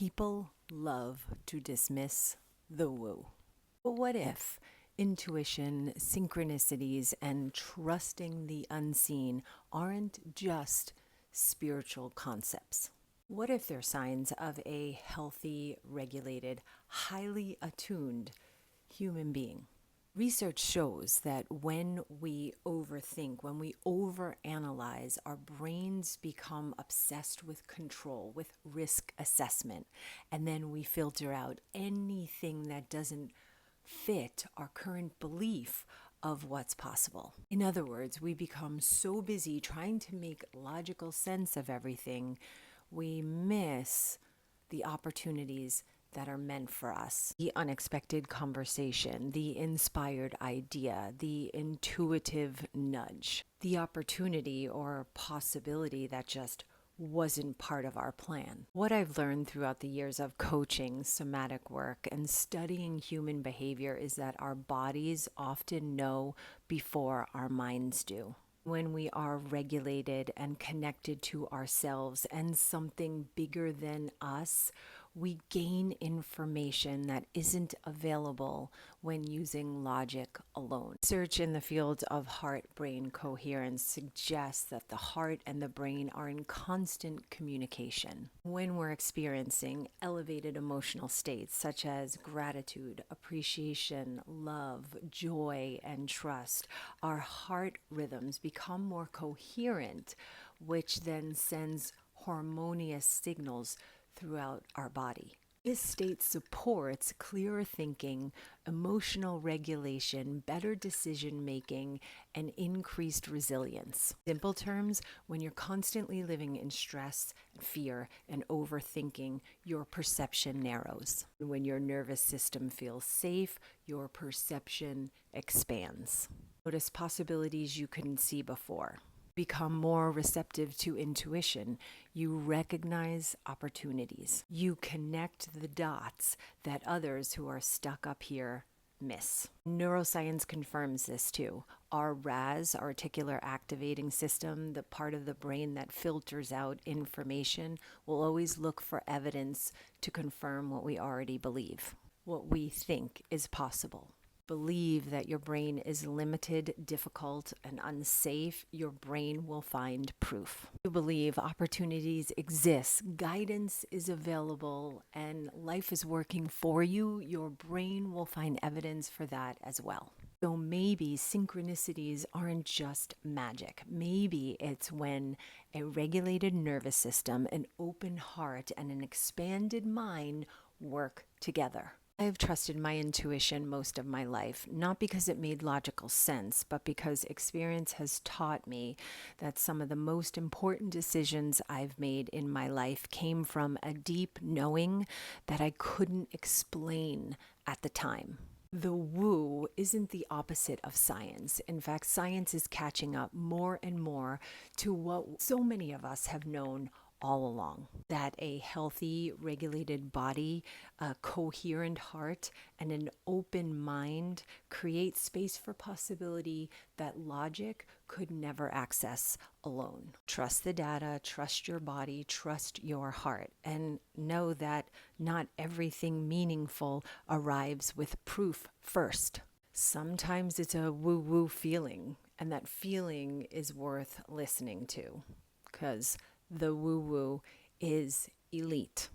People love to dismiss the woo. But what if intuition, synchronicities, and trusting the unseen aren't just spiritual concepts? What if they're signs of a healthy, regulated, highly attuned human being? Research shows that when we overthink, when we overanalyze, our brains become obsessed with control, with risk assessment, and then we filter out anything that doesn't fit our current belief of what's possible. In other words, we become so busy trying to make logical sense of everything, we miss the opportunities that are meant for us. The unexpected conversation, the inspired idea, the intuitive nudge, the opportunity or possibility that just wasn't part of our plan. What I've learned throughout the years of coaching, somatic work, and studying human behavior is that our bodies often know before our minds do. When we are regulated and connected to ourselves and something bigger than us, we gain information that isn't available when using logic alone. Research in the field of heart-brain coherence suggests that the heart and the brain are in constant communication. When we're experiencing elevated emotional states such as gratitude, appreciation, love, joy, and trust, our heart rhythms become more coherent, which then sends harmonious signals throughout our body. This state supports clearer thinking, emotional regulation, better decision making, and increased resilience. In simple terms, when you're constantly living in stress, fear, and overthinking, your perception narrows. When your nervous system feels safe, your perception expands. Notice possibilities you couldn't see before. Become more receptive to intuition. You recognize opportunities. You connect the dots that others who are stuck up here miss. Neuroscience confirms this too. Our RAS, our reticular activating system, the part of the brain that filters out information, will always look for evidence to confirm what we already believe, what we think is possible. Believe that your brain is limited, difficult, and unsafe, your brain will find proof. You believe opportunities exist, guidance is available, and life is working for you, your brain will find evidence for that as well. So maybe synchronicities aren't just magic. Maybe it's when a regulated nervous system, an open heart, and an expanded mind work together. I have trusted my intuition most of my life, not because it made logical sense, but because experience has taught me that some of the most important decisions I've made in my life came from a deep knowing that I couldn't explain at the time. The woo isn't the opposite of science. In fact, science is catching up more and more to what so many of us have known all along, that a healthy, regulated body, a coherent heart, and an open mind create space for possibility that logic could never access alone. Trust the data, trust your body, trust your heart, and know that not everything meaningful arrives with proof first. Sometimes it's a woo-woo feeling, and that feeling is worth listening to, because the woo-woo is elite.